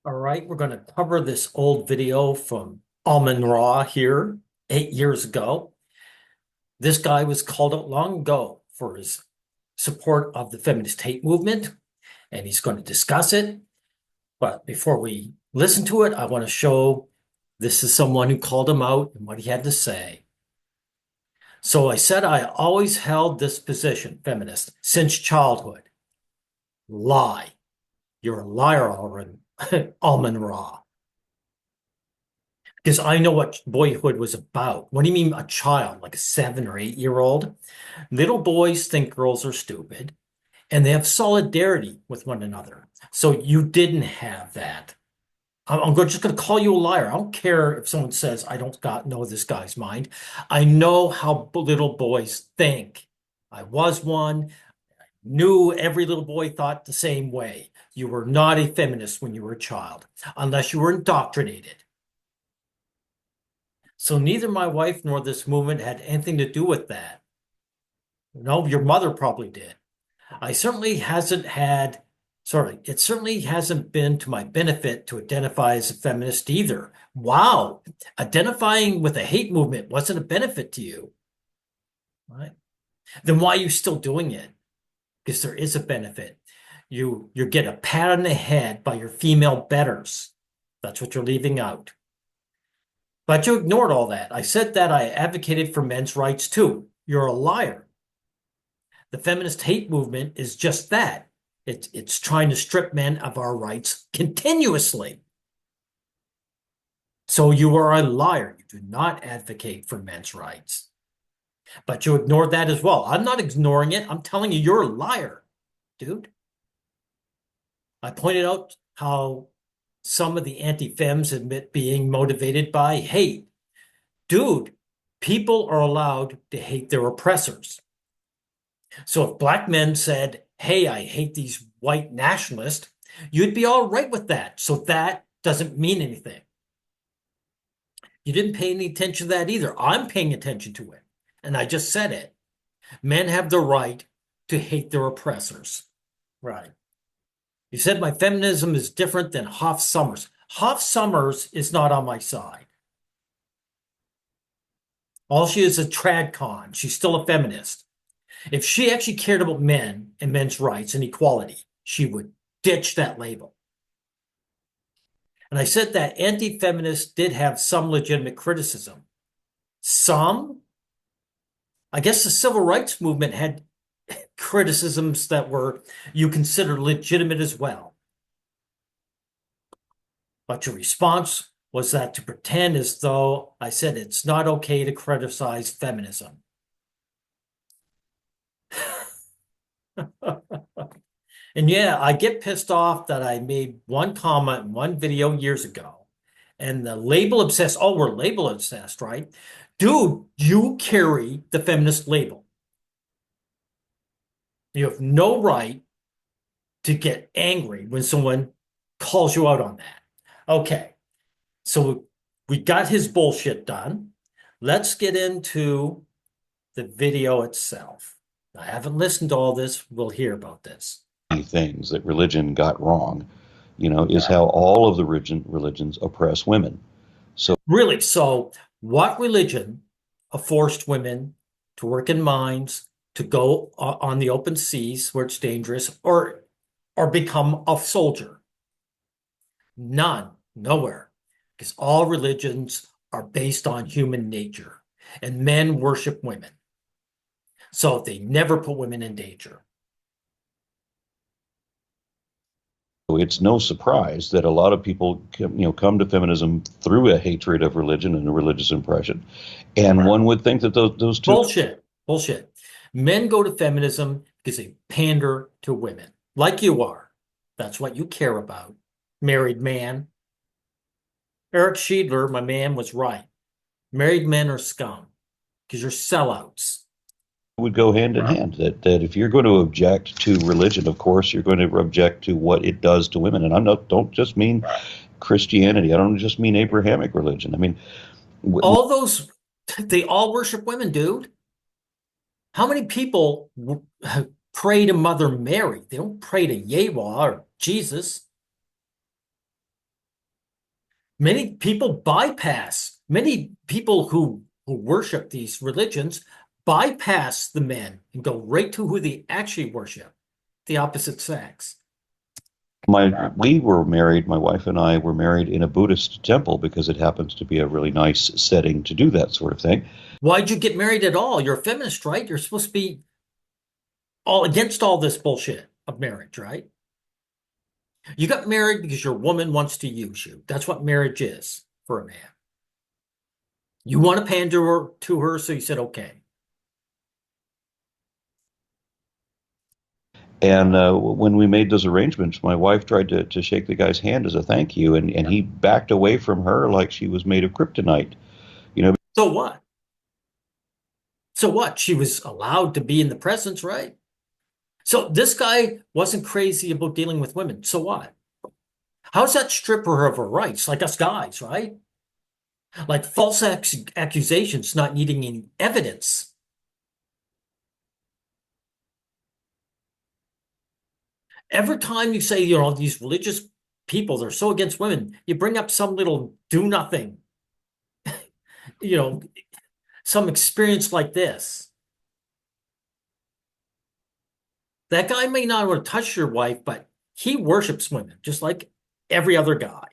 All right, we're going to cover this old video from AronRa here 8 years ago. This guy was called out long ago for his support of the feminist hate movement, and he's going to discuss it. But before we listen to it, I want to show this is someone who called him out and what he had to say. So I said I always held this position, feminist, since childhood. Lie. You're a liar, AronRa. Because I know what boyhood was about. What do you mean a child, like a 7 or 8 year old? Little boys think girls are stupid and they have solidarity with one another. So you didn't have that. Just going to call you a liar. I don't care if someone says I don't know this guy's mind. I know how little boys think. I was one, knew every little boy thought the same way. You were not a feminist when you were a child, unless you were indoctrinated. So neither my wife nor this movement had anything to do with that. No, your mother probably did. I certainly hasn't had, sorry, it certainly hasn't been to my benefit to identify as a feminist either. Wow, identifying with a hate movement wasn't a benefit to you, right? Then why are you still doing it? Because there is a benefit. You get a pat on the head by your female betters. That's what you're leaving out. But you ignored all that. I said that I advocated for men's rights too. You're a liar. The feminist hate movement is just that. It's trying to strip men of our rights continuously. So you are a liar. You do not advocate for men's rights. But you ignored that as well. I'm not ignoring it. I'm telling you, you're a liar, dude. I pointed out how some of the anti-fems admit being motivated by hate. Dude, people are allowed to hate their oppressors. So if black men said, hey, I hate these white nationalists, you'd be all right with that. So that doesn't mean anything. You didn't pay any attention to that either. I'm paying attention to it. And I just said it. Men have the right to hate their oppressors. Right. You said my feminism is different than Hoff Summers. Hoff Summers is not on my side. All she is a tradcon. She's still a feminist. If she actually cared about men and men's rights and equality, she would ditch that label. And I said that anti-feminists did have some legitimate criticism. Some? I guess the civil rights movement had criticisms that were you consider legitimate as well. But your response was that to pretend as though I said it's not okay to criticize feminism. And yeah, I get pissed off that I made one comment in one video years ago. And the label obsessed, oh, we're label obsessed, right? Dude, you carry the feminist label. You have no right to get angry when someone calls you out on that. Okay, so we got his bullshit done. Let's get into the video itself. I haven't listened to all this. We'll hear about this. Things that religion got wrong, is how all of the religions oppress women. So Really, so what religion forced women to work in mines, to go on the open seas where it's dangerous, or become a soldier? None, nowhere, because all religions are based on human nature, and men worship women. So they never put women in danger. it's no surprise that a lot of people come to feminism through a hatred of religion and a religious impression. And one would think that those two. Bullshit. Bullshit. Men go to feminism because they pander to women, like you are. That's what you care about. Married man. Eric Schiedler, my man, was right. Married men are scum because you're sellouts. Would go hand in hand. That if you're going to object to religion, of course, you're going to object to what it does to women. And don't just mean Christianity. I don't just mean Abrahamic religion. I mean, All those, they all worship women, dude. How many people pray to Mother Mary? They don't pray to Yahweh or Jesus. Many people who worship these religions bypass the men and go right to who they actually worship, the opposite sex. We were married, my wife and I were married in a Buddhist temple because it happens to be a really nice setting to do that sort of thing. Why'd you get married at all? You're a feminist, right? You're supposed to be all against all this bullshit of marriage, right? You got married because your woman wants to use you. That's what marriage is for a man. You want to pander to her, so you said, okay. And when we made those arrangements, my wife tried to shake the guy's hand as a thank you, and he backed away from her like she was made of kryptonite. You know, So what? So what? She was allowed to be in the presence, right? So this guy wasn't crazy about dealing with women. So what? How's that strip her of her rights? Like us guys, right? Like false accusations not needing any evidence. Every time you say, these religious people, they're so against women, you bring up some little do nothing, you know, some experience like this. That guy may not want to touch your wife, but he worships women just like every other guy.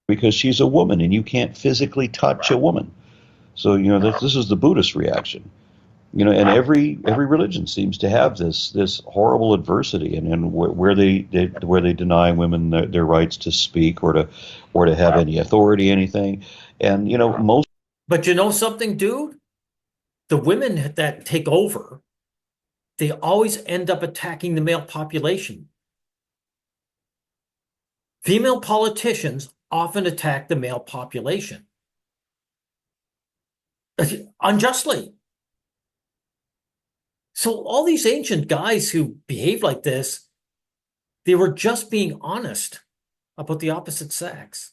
because she's a woman, and you can't physically touch a woman. So this is the Buddhist reaction. And every religion seems to have this horrible adversity, and where they deny women their rights to speak or to have any authority, anything. And most But you know something, dude? The women that take over, they always end up attacking the male population. Female politicians often attack the male population unjustly. So all these ancient guys who behave like this, they were just being honest about the opposite sex.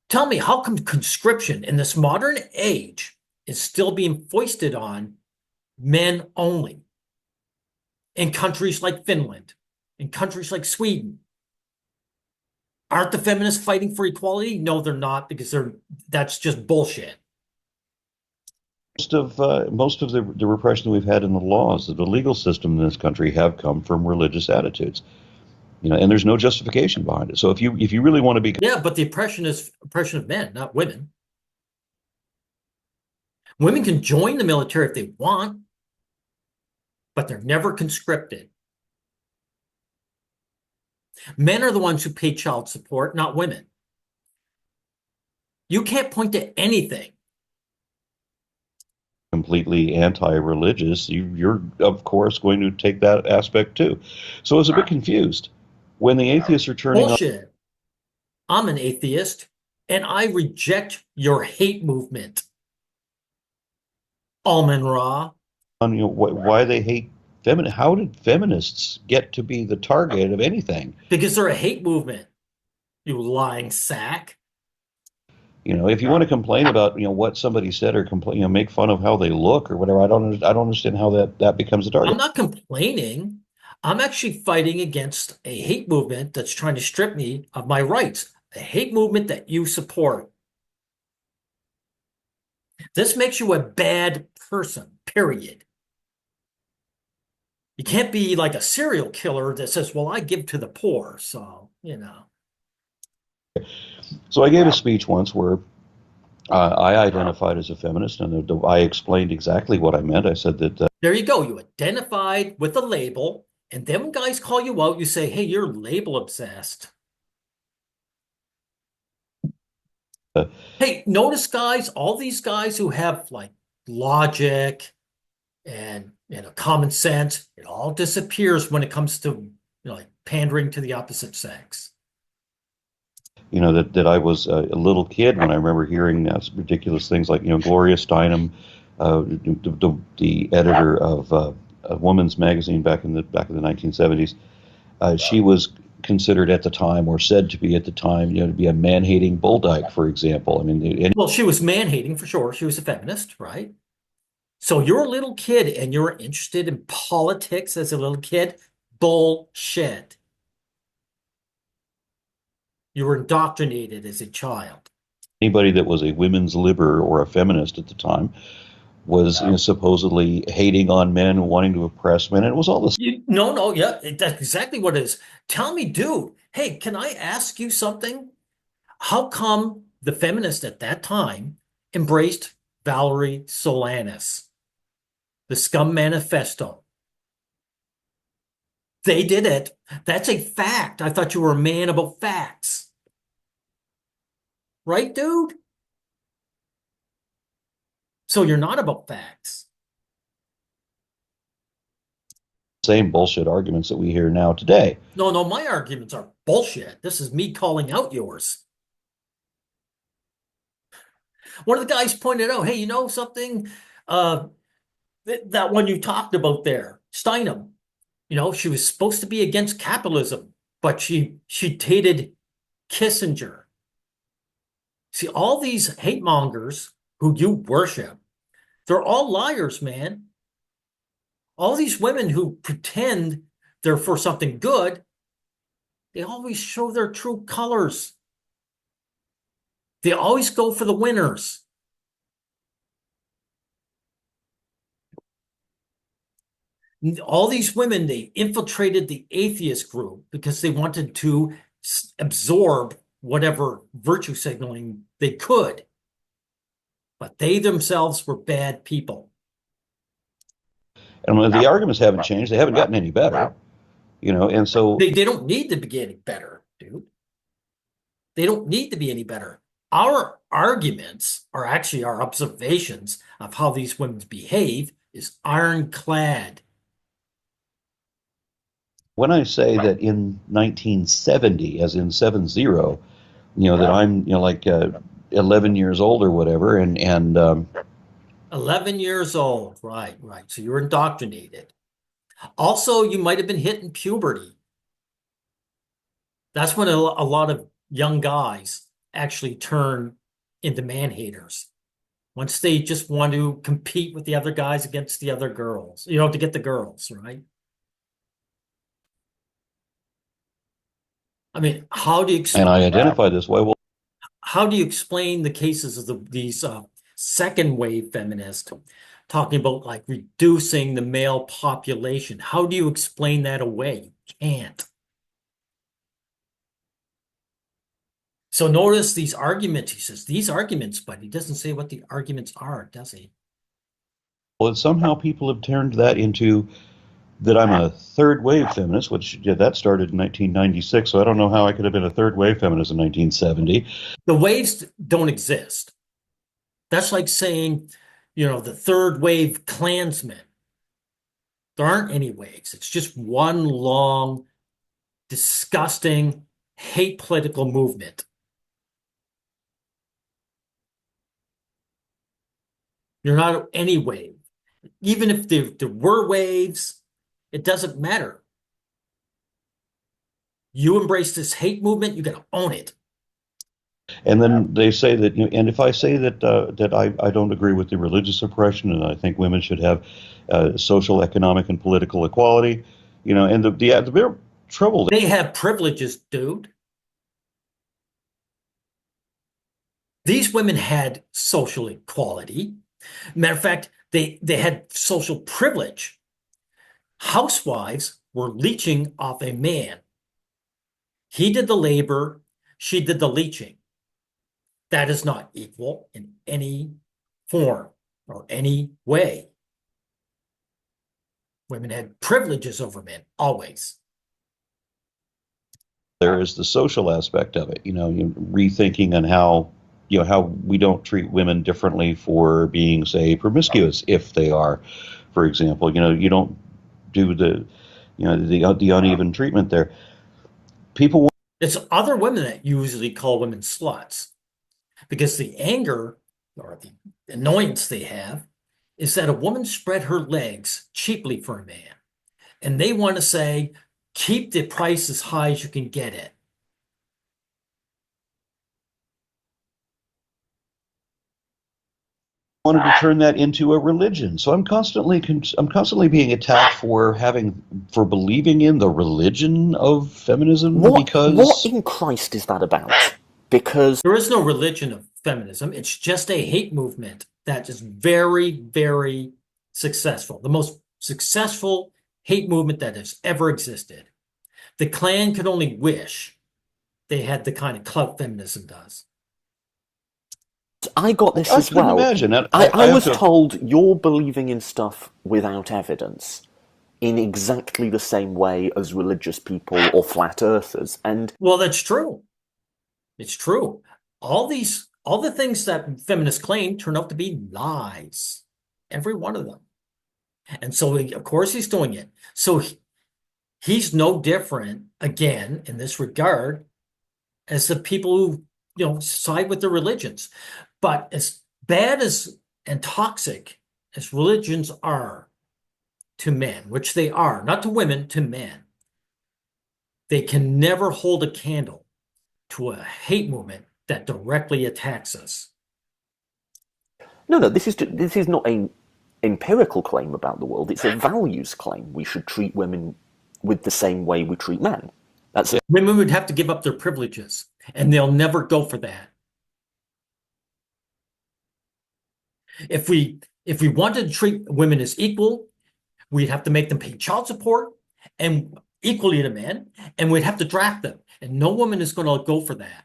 Tell me, how come conscription in this modern age is still being foisted on men only in countries like Finland, in countries like Sweden? Aren't the feminists fighting for equality? No, they're not, because that's just bullshit. most of the repression that we've had in the laws of the legal system in this country have come from religious attitudes. And there's no justification behind it. So if you really want to be Yeah, but the oppression is oppression of men, not women. Women can join the military if they want, but they're never conscripted. Men are the ones who pay child support, not women. You can't point to anything. completely anti-religious, you're of course going to take that aspect too. So I was a bit confused when the atheists are turning Bullshit. I'm an atheist, and I reject your hate movement. AronRa. on why they hate feminine. How did feminists get to be the target of anything? Because they're a hate movement, you lying sack. If you want to complain about what somebody said or complain, make fun of how they look or whatever, I don't understand how that becomes a target. I'm not complaining. I'm actually fighting against a hate movement that's trying to strip me of my rights. A hate movement that you support. This makes you a bad person, period. You can't be like a serial killer that says, well, I give to the poor. So. So I gave a speech once where I identified as a feminist, and I explained exactly what I meant. I said that There you go. You identified with a label, and then when guys call you out, you say, hey, you're label obsessed. uh, Hey, notice guys, all these guys who have like logic and common sense, it all disappears when it comes to like pandering to the opposite sex. that I was a little kid when I remember hearing ridiculous things like Gloria Steinem, the editor of a woman's magazine back in the 1970s. She was considered at the time, or said to be at the time, to be a man-hating bulldyke, for example. I mean, Well, she was man-hating for sure. She was a feminist, right? So you're a little kid and you're interested in politics as a little kid? Bullshit. You were indoctrinated as a child. Anybody that was a women's liber or a feminist at the time was, supposedly hating on men and wanting to oppress men. And it was all this. No, no, yeah, that's exactly what it is. Tell me, dude, hey, can I ask you something? How come the feminists at that time embraced Valerie Solanas, the Scum Manifesto? They did it. That's a fact. I thought you were a man about facts. Right, dude? So you're not about facts. Same bullshit arguments that we hear now today. No, no, my arguments are bullshit. This is me calling out yours. One of the guys pointed out, hey, you know something? Uh, that one you talked about there, Steinem. She was supposed to be against capitalism, but she dated Kissinger. See, all these hate mongers who you worship, they're all liars, man. All these women who pretend they're for something good, they always show their true colors. They always go for the winners. All these women, they infiltrated the atheist group because they wanted to absorb whatever virtue signaling they could. But they themselves were bad people. And when the arguments haven't changed, they haven't gotten any better, and so. They don't need to be getting better, dude. They don't need to be any better. Our arguments are actually our observations of how these women behave is ironclad. When I say that in 1970, as in 70, that I'm, like 11 years old or whatever, and 11 years old. Right, right. So you're indoctrinated. Also, you might have been hitting puberty. That's when a lot of young guys actually turn into man haters. Once they just want to compete with the other guys against the other girls, to get the girls, right? I mean, I identify this way. Well, how do you explain the cases of these second wave feminists talking about like reducing the male population? How do you explain that away? You can't. So notice these arguments. He says these arguments, but he doesn't say what the arguments are, does he? somehow people have turned that into that I'm a third wave feminist, which that started in 1996. So I don't know how I could have been a third wave feminist in 1970. The waves don't exist. That's like saying, the third wave Klansmen. There aren't any waves. It's just one long, disgusting, hate political movement. You're not any wave. Even if there were waves, it doesn't matter. You embrace this hate movement, you got to own it. And then they say that, and if I say that I don't agree with the religious oppression, and I think women should have social, economic, and political equality, and the big trouble. They have privileges, dude. These women had social equality. Matter of fact, they had social privilege. Housewives were leeching off a man. He did the labor, she did the leeching. That is not equal in any form or any way. Women had privileges over men, always. There is the social aspect of it, rethinking on how we don't treat women differently for being, say, promiscuous if they are, for example. You don't do the uneven treatment there. People. It's other women that usually call women sluts because the anger or the annoyance they have is that a woman spread her legs cheaply for a man. And they want to say, keep the price as high as you can get it. wanted to turn that into a religion. So I'm constantly being attacked for believing in the religion of feminism What because in Christ is that about? Because There is no religion of feminism. It's just a hate movement that is very, very successful. The most successful hate movement that has ever existed. The Klan could only wish they had the kind of clout feminism does. I got this I as couldn't well. imagine. I I have was to. told you're believing in stuff without evidence in exactly the same way as religious people or flat earthers. And Well, that's true. It's true. All the things that feminists claim turn out to be lies. Every one of them. And so, of course, he's doing it. So he's no different, again, in this regard, as the people who, side with the religions. But as bad as and toxic as religions are to men, which they are, not to women, to men, they can never hold a candle to a hate movement that directly attacks us. no, this is not a empirical claim about the world. It's a values claim. We should treat women with the same way we treat men. That's Women would have to give up their privileges, and they'll never go for that. If we wanted to treat women as equal, we'd have to make them pay child support and equally to men, and we'd have to draft them. And no woman is going to go for that.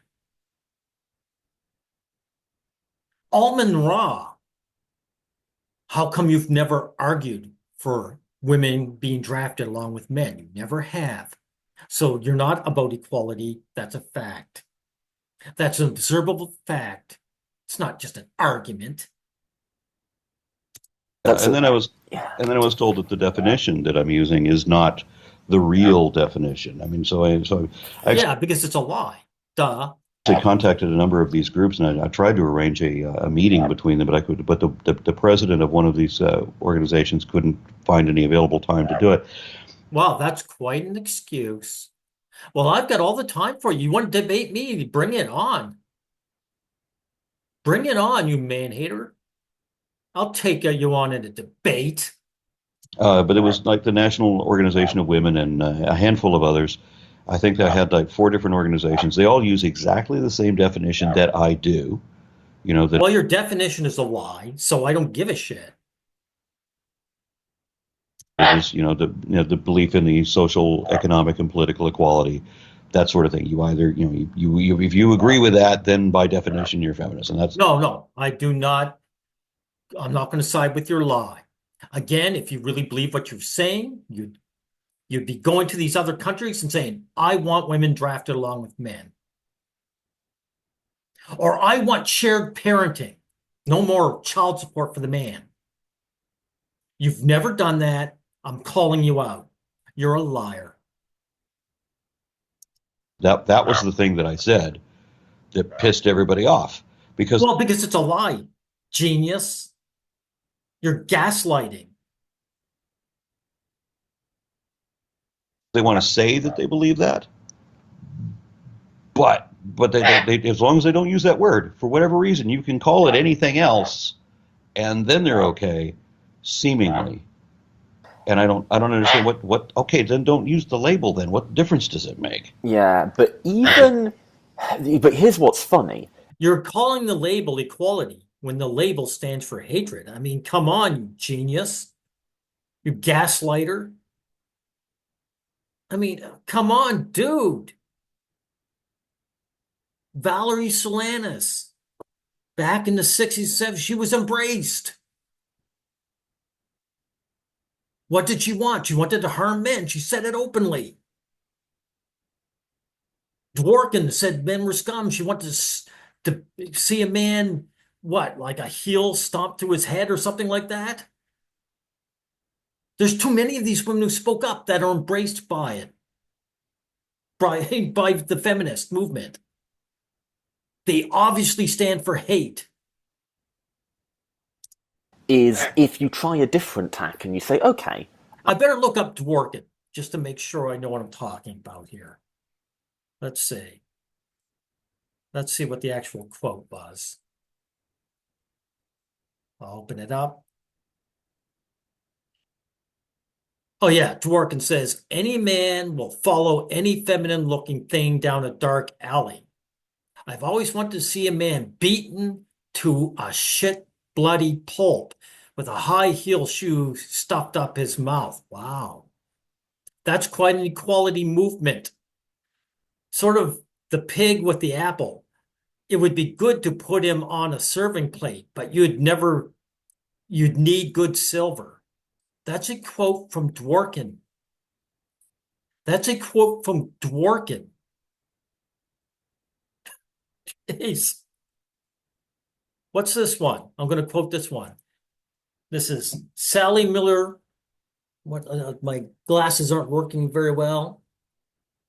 AronRa, how come you've never argued for women being drafted along with men? You never have. So you're not about equality. That's a fact. That's an observable fact. It's not just an argument. that's And a then I was yeah. and then I was told that the definition that I'm using is not the real definition. I mean, I Yeah, because it's a lie. Duh. actually contacted a number of these groups, and I tried to arrange a meeting between them, but the president of one of these organizations couldn't find any available time to do it. Wow, that's quite an excuse. Well, I've got all the time for you. You want to debate me? Bring it on. Bring it on, you man hater. I'll take you on in a debate. But it was like the National Organization of Women and a handful of others. I think I had like four different organizations. They all use exactly the same definition that I do. You know, that Well, your definition is a lie, so I don't give a shit. is, the belief in the social, economic, and political equality, that sort of thing. You either, if you agree with that, then by definition you're feminist, and that's No, no, I do not. I'm not going to side with your lie. Again, if you really believe what you're saying, you'd be going to these other countries and saying, I want women drafted along with men. Or I want shared parenting. No more child support for the man. You've never done that. I'm calling you out. You're a liar. that was the thing that I said that pissed everybody off because Well, because it's a lie, genius. You're gaslighting. they want to say that they believe that, but they as long as they don't use that word for whatever reason, you can call it anything else, and then they're okay, seemingly. And I don't understand what. Okay, then don't use the label. Then what difference does it make? Yeah, but here's what's funny. You're calling the label equality when the label stands for hatred. I mean, come on, you genius. You gaslighter. I mean, come on, dude. Valerie Solanas, back in the 60s, 70s, she was embraced. What did she want? She wanted to harm men. She said it openly. Dworkin said men were scum. She wanted to see a man, what, like a heel stomp through his head or something like that? There's too many of these women who spoke up that are embraced by it, by the feminist movement. They obviously stand for hate. Is if you try a different tack and you say, okay, I better look up Dworkin just to make sure I know what I'm talking about here. Let's see. Let's see what the actual quote was. I'll open it up. Oh yeah, Dworkin says any man will follow any feminine looking thing down a dark alley. I've always wanted to see a man beaten to a shit bloody pulp with a high heel shoe stuffed up his mouth. Wow. That's quite an equality movement. Sort of the pig with the apple. It would be good to put him on a serving plate, but you'd need good silver. That's a quote from Dworkin. That's a quote from Dworkin. Jeez. What's this one? I'm going to quote this one. This is Sally Miller. What my glasses aren't working very well.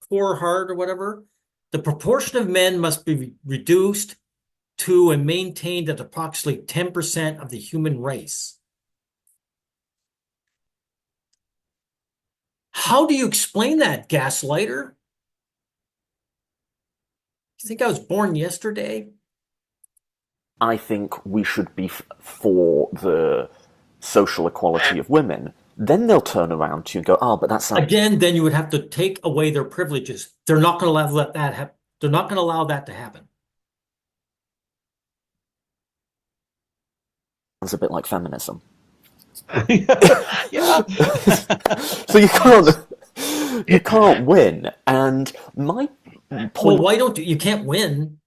Poor heart or whatever. The proportion of men must be reduced to and maintained at approximately 10% of the human race. How do you explain that, gaslighter? You think I was born yesterday? I think we should be for the social equality of women. Then they'll turn around to you and go, "Oh, but that sounds Again, then you would have to take away their privileges. They're not going to let that happen. They're not going to allow that to happen. a bit like feminism." Yeah. So you can't win. And my Well, point, why don't you can't win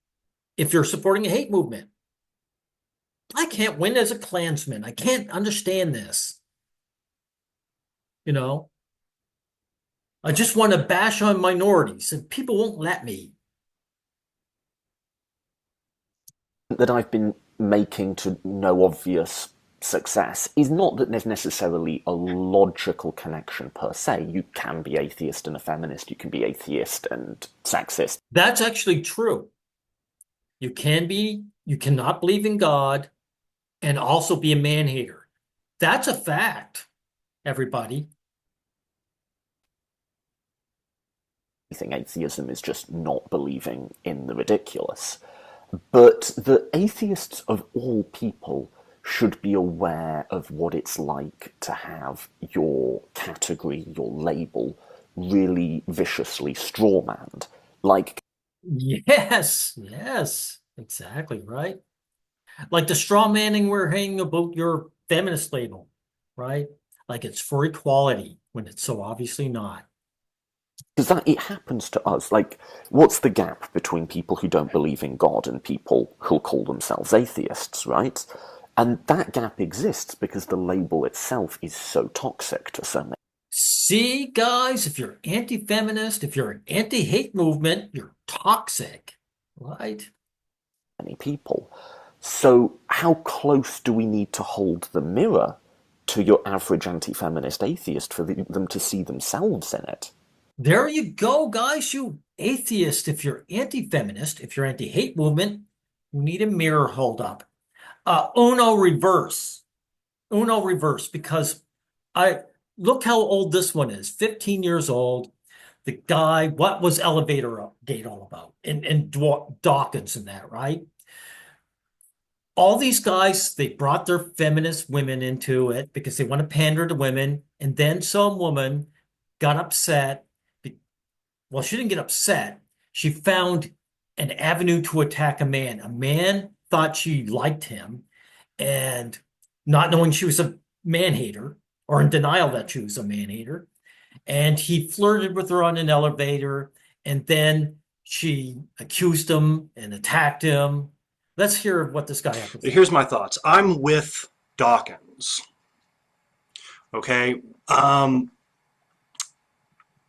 if you're supporting a hate movement? I can't win as a Klansman. I can't understand this. You know, I just want to bash on minorities, and people won't let me. that I've been making to no obvious success is not that there's necessarily a logical connection per se. You can be atheist and a feminist, you can be atheist and sexist. That's actually true. You cannot believe in God and also be a man-hater. That's a fact, everybody. I think atheism is just not believing in the ridiculous. But the atheists of all people should be aware of what it's like to have your category, your label, really viciously strawmanned. Like, Yes, exactly, right? Like the straw manning we're hanging about your feminist label, right? Like it's for equality when it's so obviously not. because that it happens to us. Like, what's the gap between people who don't believe in God and people who'll call themselves atheists, right? And that gap exists because the label itself is so toxic to so See, guys, if you're anti-feminist, if you're an anti-hate movement, you're toxic, right? many people. So, how close do we need to hold the mirror to your average anti-feminist atheist for them to see themselves in it? There you go, guys. You atheist, if you're anti-feminist, if you're anti-hate movement, you need a mirror hold up. Uno reverse. Uno reverse, because I look how old this one is. 15 years old. The guy, what was Elevator Gate all about? And Dawkins and that, right? All these guys, they brought their feminist women into it because they want to pander to women. And then some woman got upset. Well, she didn't get upset. She found an avenue to attack a man. A man thought she liked him, and not knowing she was a man hater or in denial that she was a man hater. And he flirted with her on an elevator, and then she accused him and attacked him. Let's hear what this guy had to say. Here's my thoughts. I'm with Dawkins. Okay.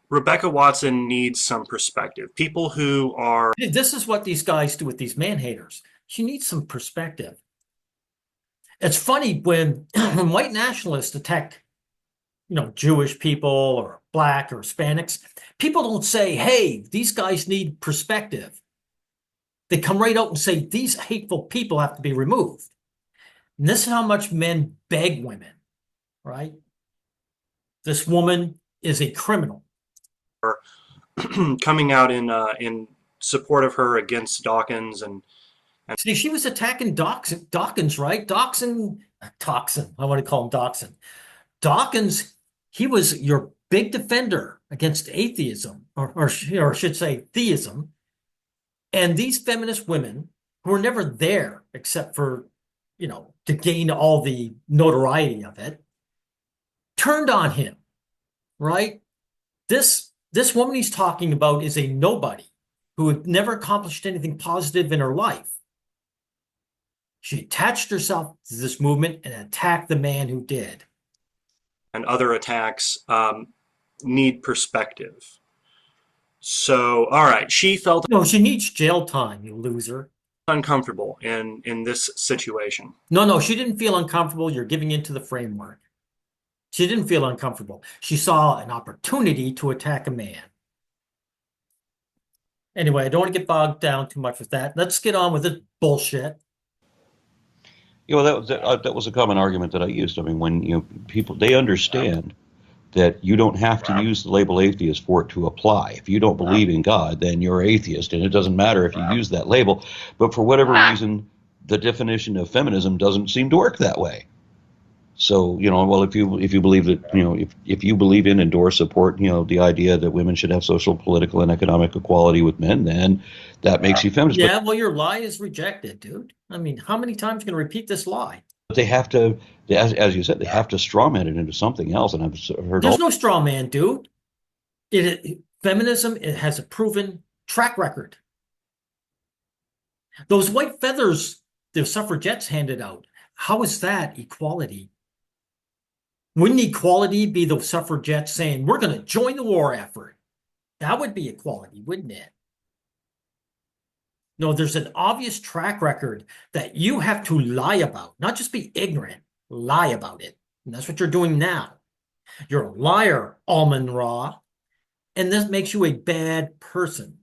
Rebecca Watson needs some perspective. People who are This is what these guys do with these man haters. She needs some perspective. It's funny when white nationalists attack, Jewish people or black or Hispanics, people don't say, hey, these guys need perspective. They come right out and say, these hateful people have to be removed. And this is how much men beg women, right? This woman is a criminal. coming out in support of her against Dawkins and See, she was attacking Dawkins, right? Dawkins Toxin. I want to call him Dawson. Dawkins, he was your big defender against atheism, or I should say theism. And these feminist women who were never there except for, to gain all the notoriety of it, turned on him, right? This woman he's talking about is a nobody who had never accomplished anything positive in her life. She attached herself to this movement and attacked the man who did. And other attacks need perspective. So, all right, she felt No, she needs jail time, you loser. uncomfortable in this situation. No, she didn't feel uncomfortable. You're giving into the framework. She didn't feel uncomfortable. She saw an opportunity to attack a man. Anyway, I don't want to get bogged down too much with that. Let's get on with this bullshit. That was a common argument that I used. I mean, when people they understand that you don't have to use the label atheist for it to apply. If you don't believe in God, then you're atheist, and it doesn't matter if you use that label. But for whatever reason, the definition of feminism doesn't seem to work that way. So, well, if you believe that, if you believe in, endorse, support, the idea that women should have social, political, and economic equality with men, then that makes you feminist. Yeah, well, your lie is rejected, dude. I mean, how many times are you going to repeat this lie? But they have to, as you said, they have to strawman it into something else. And I've heard There's no straw man, dude. Feminism, it has a proven track record. Those white feathers the suffragettes handed out, how is that equality? Wouldn't equality be the suffragettes saying, we're going to join the war effort? That would be equality, wouldn't it? No, there's an obvious track record that you have to lie about, not just be ignorant, lie about it. And that's what you're doing now. You're a liar, AronRa, and this makes you a bad person.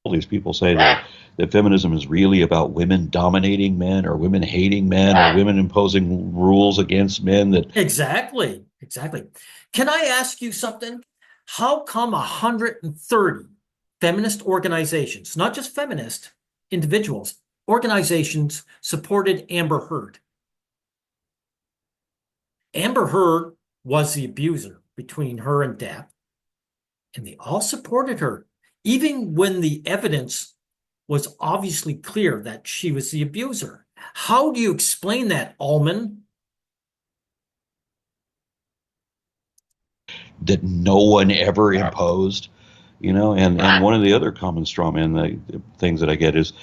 All these people say that feminism is really about women dominating men or women hating men or women imposing rules against men. Exactly. Can I ask you something? How come 130 feminist organizations, not just feminist individuals, organizations supported Amber Heard? Amber Heard was the abuser between her and Depp, and they all supported her, even when the evidence was obviously clear that she was the abuser. How do you explain that, Allman? That no one ever imposed, and one of the other common straw man things that I get is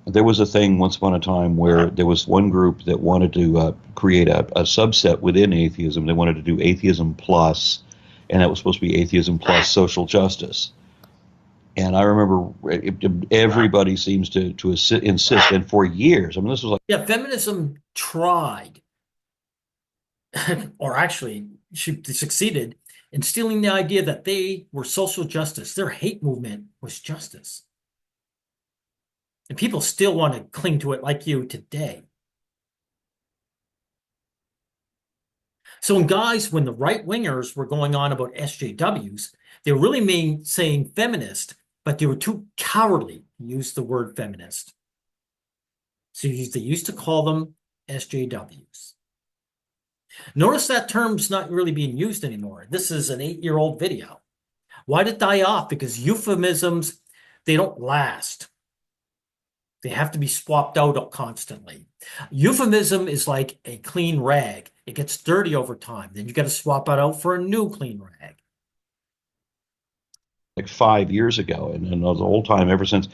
there was a thing once upon a time where there was one group that wanted to create a subset within atheism. They wanted to do atheism plus, and that was supposed to be atheism plus social justice. And I remember everybody seems to insist, and for years, I mean, this was like... Yeah, feminism tried, or actually, she succeeded in stealing the idea that they were social justice. Their hate movement was justice. And people still want to cling to it like you today. So when the right-wingers were going on about SJWs, they were really saying feminist, but they were too cowardly to use the word feminist. So they used to call them SJWs. Notice that term's not really being used anymore. This is an 8-year-old video. Why did it die off? Because euphemisms, they don't last. They have to be swapped out constantly. Euphemism is like a clean rag. It gets dirty over time. Then you got to swap it out for a new clean rag. Like 5 years ago, and the whole time ever since,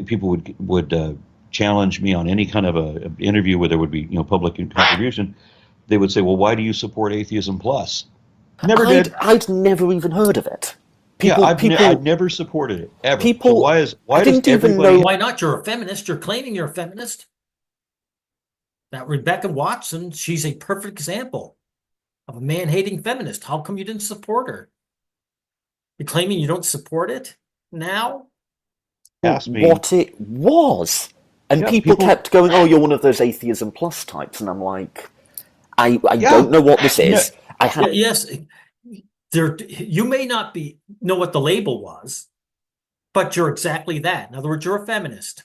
people would challenge me on any kind of a interview where there would be public contribution. They would say, "Well, why do you support Atheism Plus?" I'd never even heard of it. I've never supported it ever. People, so why does everybody know... Why not? You're a feminist. You're claiming you're a feminist. That Rebecca Watson, she's a perfect example of a man-hating feminist. How come you didn't support her? You're claiming you don't support it now? Ask me what it was. And people kept going, "Oh, you're one of those Atheism Plus types." And I'm like, I don't know what this is. Yes. You may not know what the label was, but you're exactly that. In other words, you're a feminist.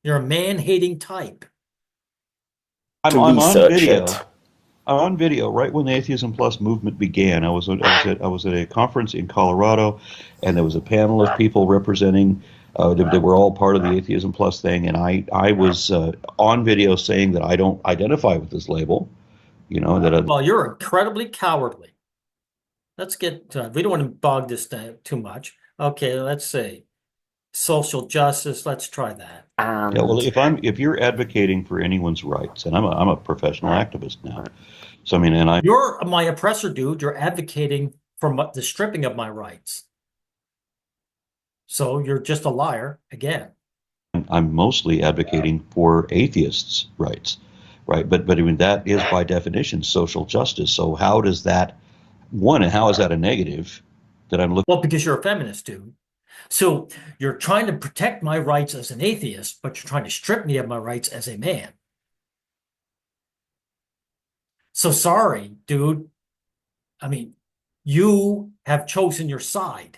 You're a man-hating type. to I'm on research it. video. I'm on video right when the Atheism Plus movement began. I was at a conference in Colorado, and there was a panel of people representing. They were all part of the Atheism Plus thing, and I was on video saying that I don't identify with this label. You know that Well, you're incredibly cowardly. Let's get, we don't want to bog this down too much. Okay, let's see. Social justice, let's try that. yeah. Well, And if you're advocating for anyone's rights, and I'm a professional activist now, so I mean, and You're my oppressor, dude. You're advocating for the stripping of my rights. So you're just a liar again. I'm mostly advocating for atheists' rights, right? But I mean that is by definition social justice. So how does that one and how is that a negative that I'm looking? Well, because you're a feminist, dude. So you're trying to protect my rights as an atheist, but you're trying to strip me of my rights as a man. So sorry, dude. I mean, you have chosen your side.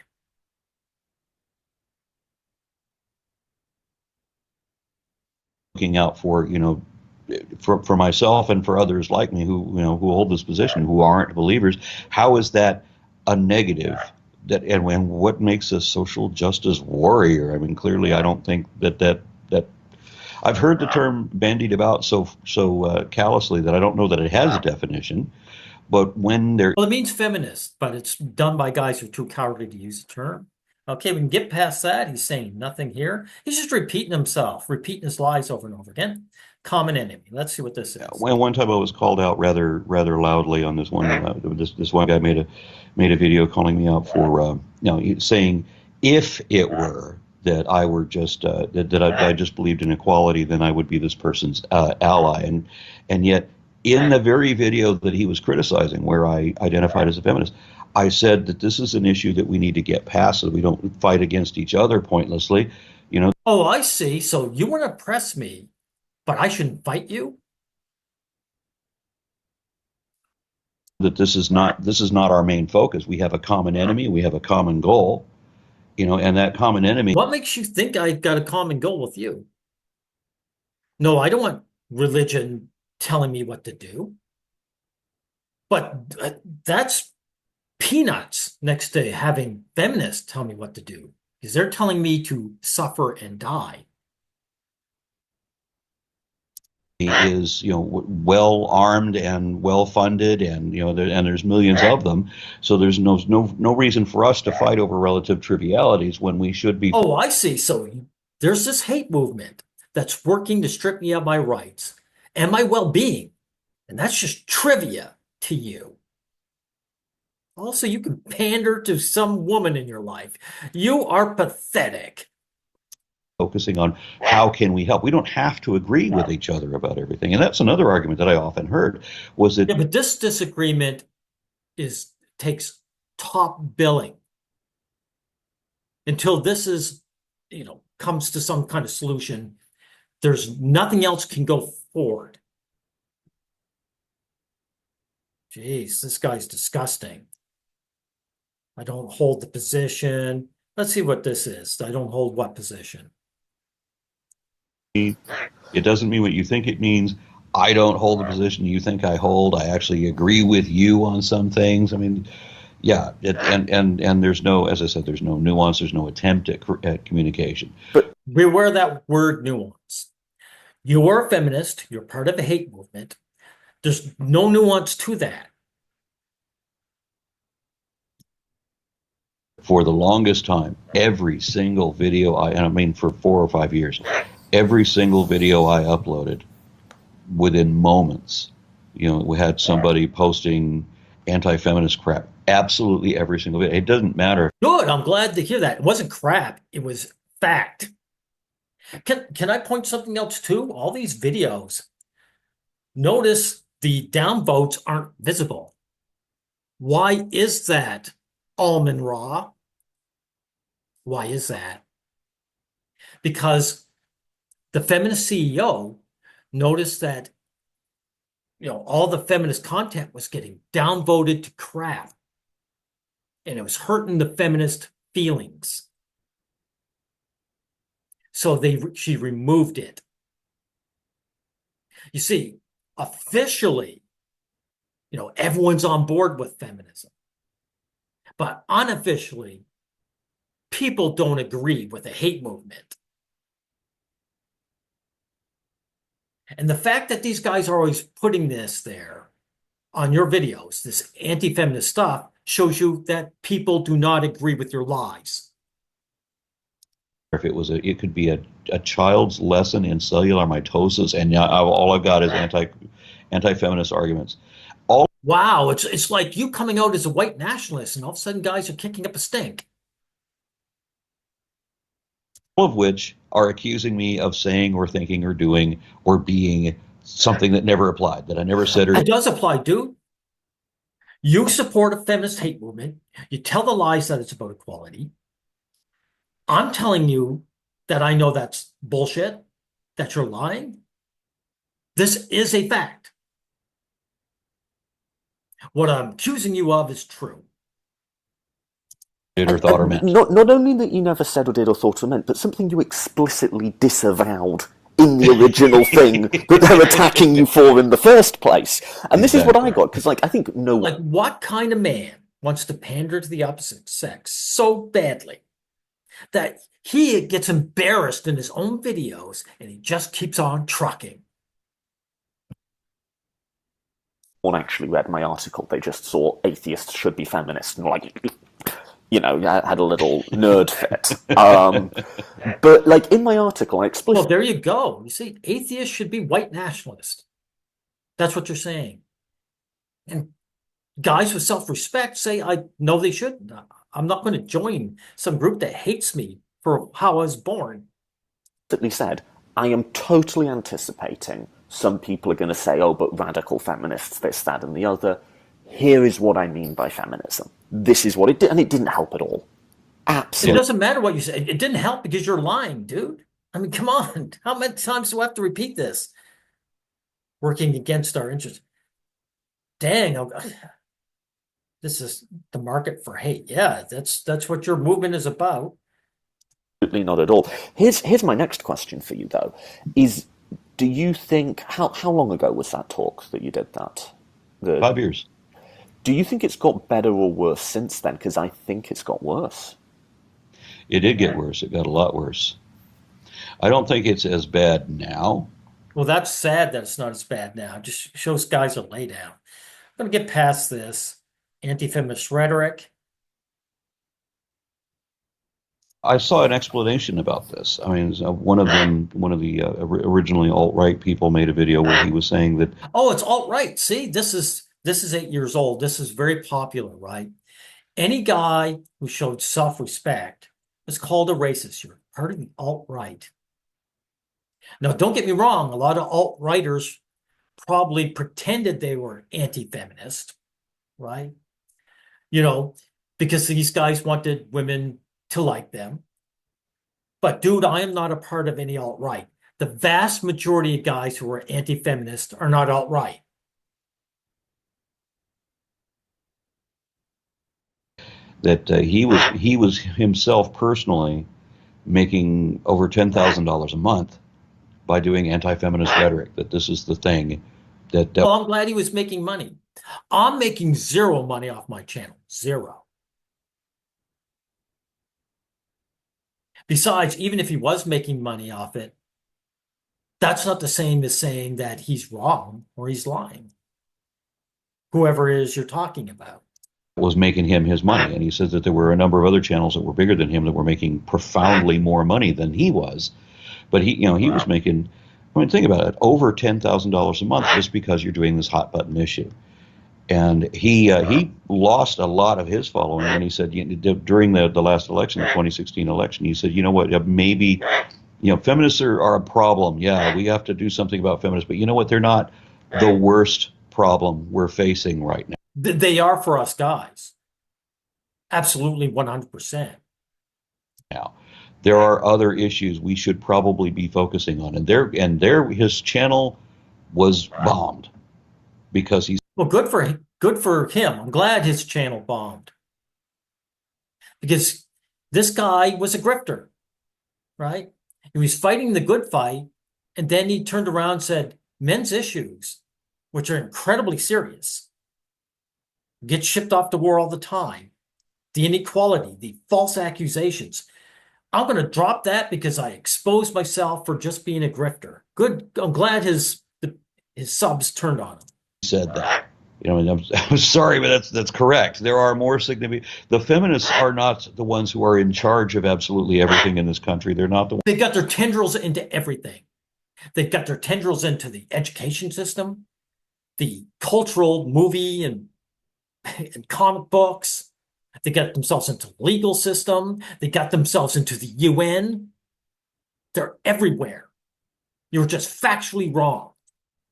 Looking out for for myself and for others like me who who hold this position who aren't believers. How is that a negative? That and what makes a social justice warrior? I mean, clearly, I don't think that I've heard the term bandied about so callously that I don't know that it has a definition. But when there Well, it means feminist, but it's done by guys who are too cowardly to use the term. Okay, we can get past that. He's saying nothing here. He's just repeating himself, repeating his lies over and over again. Common enemy. Let's see what this is. when one time I was called out rather loudly on this one. This one guy made a video calling me out for saying if it were that I were just that I just believed in equality, then I would be this person's ally, and yet in the very video that he was criticizing, where I identified as a feminist, I said that this is an issue that we need to get past, so that we don't fight against each other pointlessly. You know, Oh, I see. So you want to press me, but I shouldn't fight you? that this is not our main focus. We have a common enemy, we have a common goal, and that common enemy. What makes you think I've got a common goal with you? No, I don't want religion telling me what to do. But that's peanuts next to having feminists tell me what to do, because they're telling me to suffer and die. Is well armed and well funded, and and there's millions of them, so there's no reason for us to fight over relative trivialities when we should be. Oh, I see. So there's this hate movement that's working to strip me of my rights and my well-being, and that's just trivia to you. Also, you can pander to some woman in your life. You are pathetic. Focusing on how can we help. We don't have to agree with each other about everything, and that's another argument that I often heard was that Yeah, but this disagreement takes top billing until this is, comes to some kind of solution. There's nothing else can go forward. Jeez, this guy's disgusting. I don't hold the position. Let's see what this is. I don't hold what position? it doesn't mean what you think it means. I don't hold the position you think I hold. I actually agree with you on some things. I mean, yeah, and there's no, as I said, there's no nuance. There's no attempt at communication. Beware that word nuance. You are a feminist. You're part of the hate movement. There's no nuance to that. For the longest time, every single video and I mean for 4 or 5 years, every single video I uploaded, within moments, we had somebody posting anti-feminist crap. Absolutely every single video. It doesn't matter. Good. I'm glad to hear that. It wasn't crap. It was fact. Can I point something else too? All these videos. Notice the downvotes aren't visible. Why is that, AronRa? Why is that? Because the feminist CEO noticed that all the feminist content was getting downvoted to crap, and it was hurting the feminist feelings. So she removed it. You see, officially, everyone's on board with feminism. But unofficially, people don't agree with the hate movement. And the fact that these guys are always putting this there on your videos, this anti-feminist stuff, shows you that people do not agree with your lies. If it could be a child's lesson in cellular mitosis, and all I've got is anti-feminist arguments. Wow, it's like you coming out as a white nationalist, and all of a sudden guys are kicking up a stink. All of which are accusing me of saying or thinking or doing or being something that never applied, that I never said or It does apply, dude. You support a feminist hate movement. You tell the lies that it's about equality. I'm telling you that I know that's bullshit, that you're lying. This is a fact. What I'm accusing you of is true. did or thought or meant. Not only that you never said or did or thought or meant, but something you explicitly disavowed in the original thing that they're attacking you for in the first place. And this is what I got, because I think no one... Like, what kind of man wants to pander to the opposite sex so badly that he gets embarrassed in his own videos and he just keeps on trucking? One actually read my article. They just saw atheists should be feminists and I had a little nerd fit. But in my article, I explicitly... Well, there you go. You see, atheists should be white nationalists. That's what you're saying. And guys with self-respect say, I know they shouldn't. I'm not going to join some group that hates me for how I was born. Said, I am totally anticipating some people are going to say, oh, but radical feminists, this, that, and the other. Here is what I mean by feminism. This is what it did, and it didn't help at all. Absolutely. It doesn't matter what you say. It didn't help because you're lying, dude. I mean, come on. How many times do I have to repeat this? Working against our interests. Dang, this is the market for hate. Yeah, that's what your movement is about. Absolutely not at all. Here's my next question for you, though. Do you think, how long ago was that talk that you did that? 5 years. Do you think it's got better or worse since then? Because I think it's got worse. It did get worse. It got a lot worse. I don't think it's as bad now. Well, that's sad that it's not as bad now. It just shows guys are lay down. I'm going to get past this anti-feminist rhetoric. I saw an explanation about this. I mean, one of the originally alt-right people made a video where he was saying that... Oh, it's alt-right. See, this is 8 years old. This is very popular, right? Any guy who showed self-respect is called a racist. You're part of the alt-right. Now, don't get me wrong. A lot of alt-righters probably pretended they were anti-feminist, right? Because these guys wanted women to like them. But dude, I am not a part of any alt-right. The vast majority of guys who are anti-feminist are not alt-right. That he was himself personally making over $10,000 a month by doing anti-feminist rhetoric. That this is the thing that... Well, I'm glad he was making money. I'm making zero money off my channel. Zero. Besides, even if he was making money off it, that's not the same as saying that he's wrong or he's lying. Whoever it is you're talking about was making him his money. And he says that there were a number of other channels that were bigger than him that were making profoundly more money than he was. But he was making, I mean, think about it, over $10,000 a month just because you're doing this hot button issue. And he lost a lot of his following when he said, during the last election, the 2016 election, he said, you know what, maybe, feminists are a problem. Yeah, we have to do something about feminists. But you know what, they're not the worst problem we're facing right now. They are for us guys. Absolutely 100%. Now, there are other issues we should probably be focusing on. And his channel was bombed because he's... Well, good for him. I'm glad his channel bombed. Because this guy was a grifter, right? He was fighting the good fight, and then he turned around and said, men's issues. which are incredibly serious, get shipped off to war all the time, the inequality, the false accusations. I'm going to drop that because I exposed myself for just being a grifter. Good. I'm glad his subs turned on him. Said that. You know, and I'm sorry, but that's correct. There are more significant. The feminists are not the ones who are in charge of absolutely everything in this country. They're not the ones. They've got their tendrils into everything. They've got their tendrils into the education system, the cultural movie and comic books. They got themselves into the legal system. They got themselves into the UN. They're everywhere. You're just factually wrong.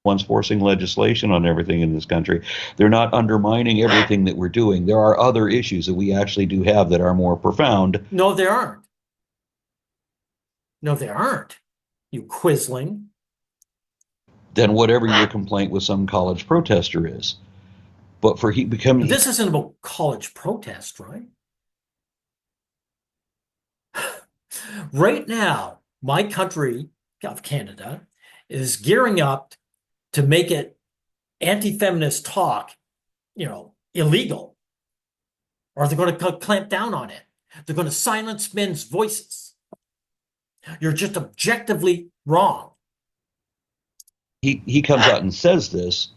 Ones forcing legislation on everything in this country. They're not undermining everything that we're doing. There are other issues that we actually do have that are more profound. No, there aren't. No, there aren't. You quisling. Than whatever your complaint with some college protester is. But for becoming. This isn't about college protest, right? Right now, my country of Canada is gearing up to make it anti-feminist talk, illegal. Or they're going to clamp down on it. They're going to silence men's voices. You're just objectively wrong. He comes out and says this,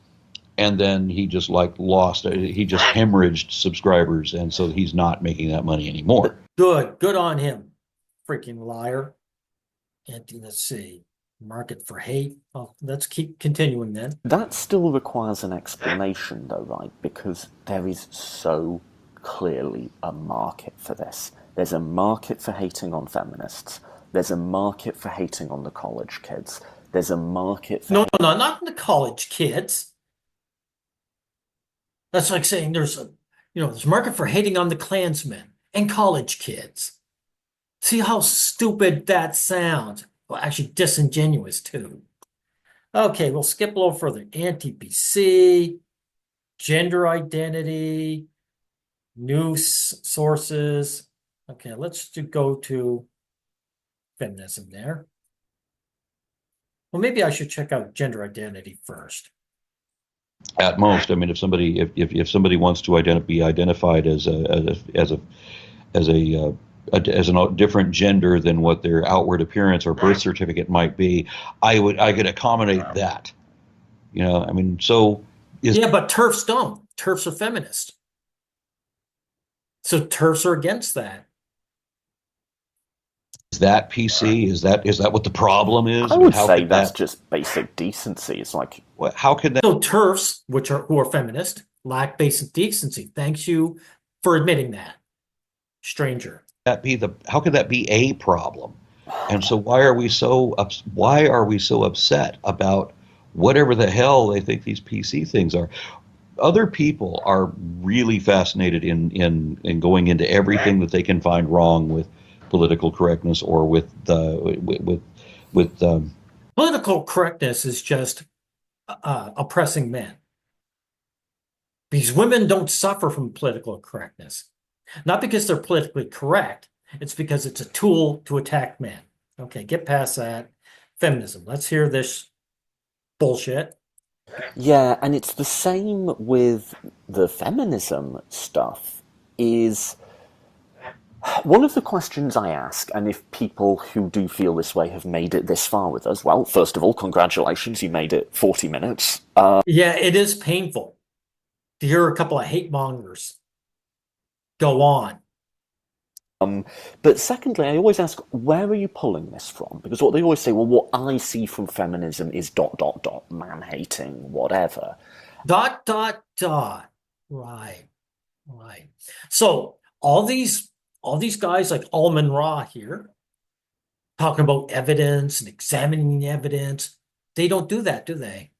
and then he just he just hemorrhaged subscribers, and so he's not making that money anymore. Good on him, freaking liar. Let's see, market for hate. Oh, let's keep continuing then. That still requires an explanation, though, right? Because there is so clearly a market for this. There's a market for hating on feminists. There's a market for hating on the college kids. There's a market for... No, not the college kids. That's like saying there's a market for hating on the Klansmen and college kids. See how stupid that sounds? Well, actually disingenuous too. Okay, we'll skip a little further. Anti-PC, gender identity, news sources. Okay, let's go to feminism there. Well, maybe I should check out gender identity first. At most, I mean, if somebody wants to be identified as a different gender than what their outward appearance or birth certificate might be, I could accommodate that. I mean, so yeah, but TERFs don't. TERFs are feminist, so TERFs are against that. Is that PC? Is that what the problem is? I would say that's just basic decency. It's like, how can that? So TERFs, who are feminist, lack basic decency. Thanks you for admitting that, stranger. How could that be a problem? And so why are we so upset about whatever the hell they think these PC things are? Other people are really fascinated in going into everything that they can find wrong with political correctness or with political correctness is just oppressing men. Because women don't suffer from political correctness. Not because they're politically correct. It's because it's a tool to attack men. Okay, get past that. Feminism. Let's hear this bullshit. Yeah, and it's the same with the feminism stuff. Is one of the questions I ask, and if people who do feel this way have made it this far with us, well, first of all, congratulations, you made it 40 minutes. Yeah, it is painful to hear a couple of hate mongers go on. But secondly, I always ask, where are you pulling this from? Because what they always say, well, what I see from feminism is ... man-hating, whatever. ... Right. So all these guys like AronRa here, talking about evidence and examining the evidence, they don't do that, do they?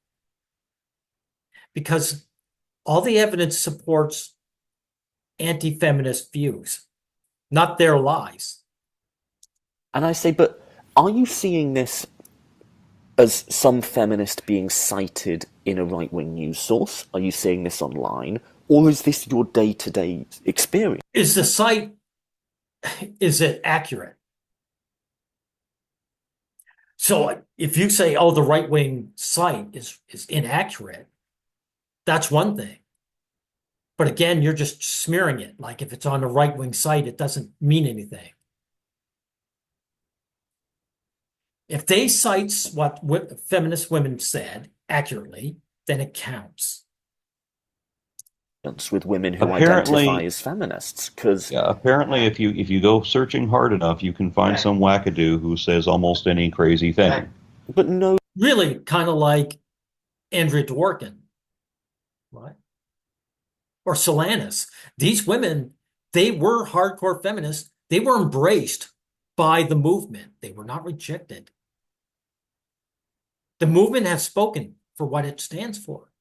Because all the evidence supports anti-feminist views, not their lies. And I say, but are you seeing this as some feminist being cited in a right-wing news source? Are you seeing this online? Or is this your day-to-day experience? Is it accurate? So if you say, oh, the right-wing site is inaccurate, That's one thing. But again, you're just smearing it. Like if it's on a right-wing site, it doesn't mean anything. If they cite what feminist women said accurately, then it counts. With women who identify Apparently, as feminists, because yeah, apparently, if you go searching hard enough, you can find some wackadoo who says almost any crazy thing. but no Really, kind of like Andrea Dworkin, right? Or Solanus. These women, they were hardcore feminists. They were embraced by the movement. They were not rejected. The movement has spoken for what it stands for.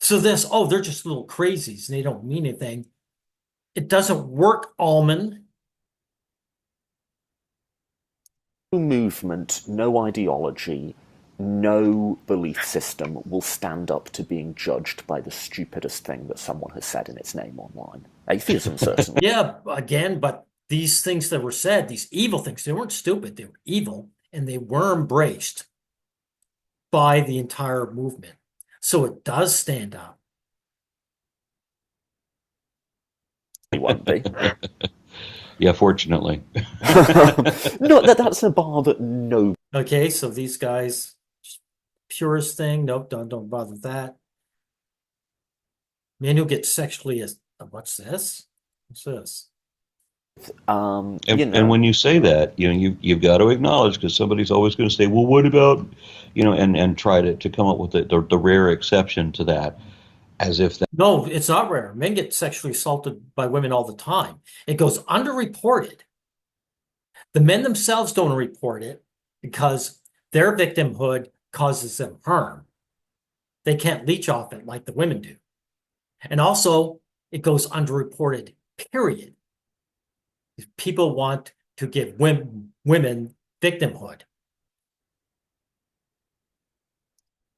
So this, oh, they're just little crazies and they don't mean anything. It doesn't work, Allman. movement, no ideology, no belief system will stand up to being judged by the stupidest thing that someone has said in its name online. Atheism, certainly. Yeah, again, but these things that were said, these evil things, they weren't stupid, they were evil, and they were embraced by the entire movement. So it does stand up. It won't be. Yeah, fortunately. No, that's a bar that no. Okay, so these guys, purest thing, nope, don't bother with that. Man who gets sexually what's this? What's this? And when you say that, you've got to acknowledge because somebody's always going to say, well, what about, and try to come up with the rare exception to that, as if that. No, it's not rare. Men get sexually assaulted by women all the time. It goes underreported. The men themselves don't report it because their victimhood causes them harm. They can't leech off it like the women do. And also, it goes underreported, period. People want to give women victimhood.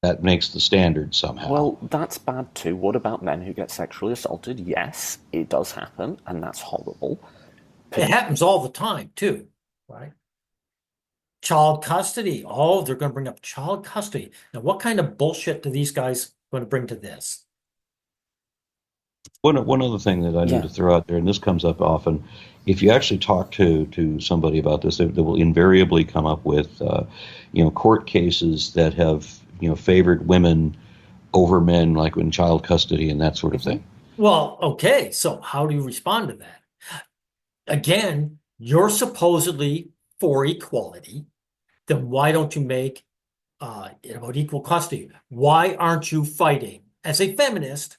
That makes the standard somehow. Well, that's bad too. What about men who get sexually assaulted? Yes, it does happen, and that's horrible. It happens all the time, too, right? Child custody. Oh, they're going to bring up child custody. Now, what kind of bullshit do these guys going to bring to this? One other thing that I need to throw out there, and this comes up often, if you actually talk to somebody about this, they will invariably come up with, court cases that have, favored women over men, like in child custody and that sort of thing. Well, okay, so how do you respond to that? Again, you're supposedly for equality. Then why don't you make it about equal custody? Why aren't you fighting as a feminist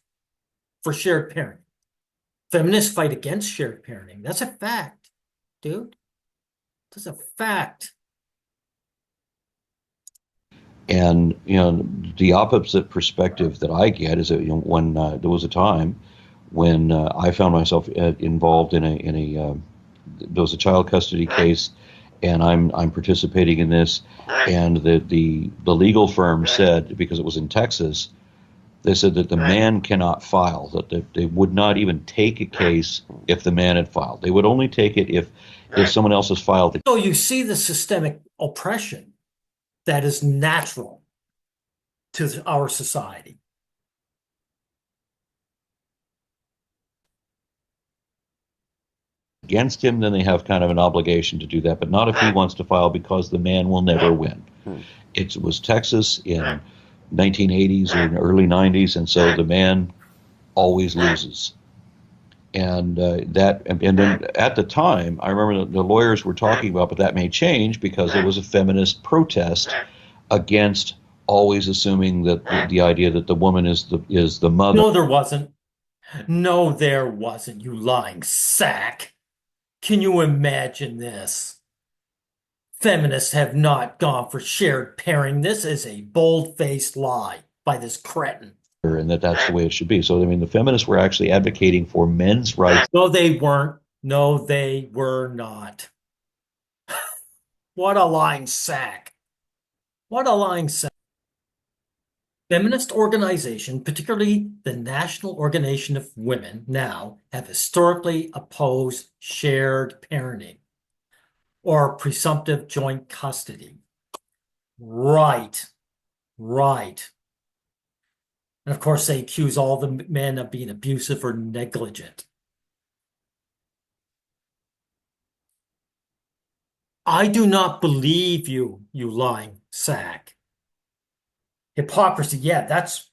for shared parenting? Feminists fight against shared parenting. That's a fact, dude. That's a fact. And the opposite perspective that I get is that when there was a time when I found myself involved in a there was a child custody case, and I'm participating in this, and the legal firm said, because it was in Texas, they said that the man cannot file, that they would not even take a case if the man had filed. They would only take it if someone else has filed it. So you see the systemic oppression that is natural to our society. Against him, then they have kind of an obligation to do that, but not if he wants to file, because the man will never win. It was Texas in 1980s or early 90s, and so the man always loses. And then at the time, I remember the lawyers were talking about, but that may change because there was a feminist protest against always assuming that the idea that the woman is the mother. No, there wasn't. No, there wasn't, you lying sack. Can you imagine this? Feminists have not gone for shared parenting. This is a bold-faced lie by this cretin. And that's the way it should be. So, I mean, the feminists were actually advocating for men's rights. No, they weren't. No, they were not. What a lying sack. What a lying sack. Feminist organization, particularly the National Organization of Women, now have historically opposed shared parenting or presumptive joint custody. Right. Right. And of course, they accuse all the men of being abusive or negligent. I do not believe you, you lying sack. Hypocrisy, yeah, that's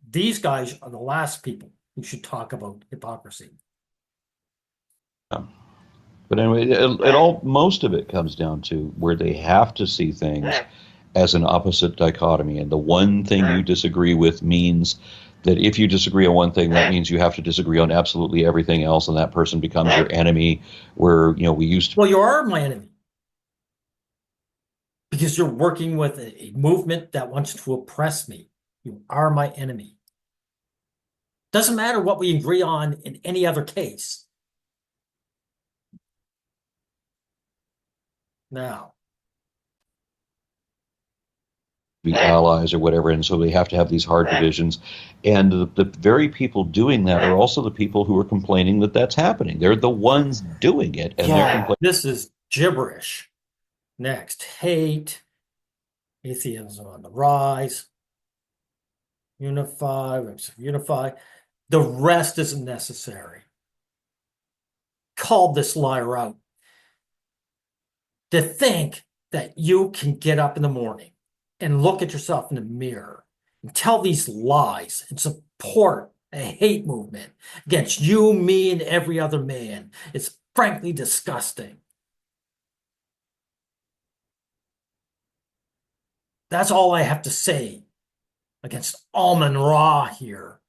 these guys are the last people who should talk about hypocrisy. But anyway, it all most of it comes down to where they have to see things as an opposite dichotomy, and the one thing you disagree with means that if you disagree on one thing, that means you have to disagree on absolutely everything else, and that person becomes your enemy. Where we used to. Well, you are my enemy because you're working with a movement that wants to oppress me. You are my enemy. Doesn't matter what we agree on in any other case. Now, Be allies or whatever, and so they have to have these hard divisions. And the very people doing that are also the people who are complaining that that's happening. They're the ones doing it, and they're complaining. this is gibberish. Next, hate, atheism on the rise, unify. The rest isn't necessary. Call this liar out. To think that you can get up in the morning and look at yourself in the mirror and tell these lies and support a hate movement against you, me, and every other man is frankly disgusting. That's all I have to say against AronRa here.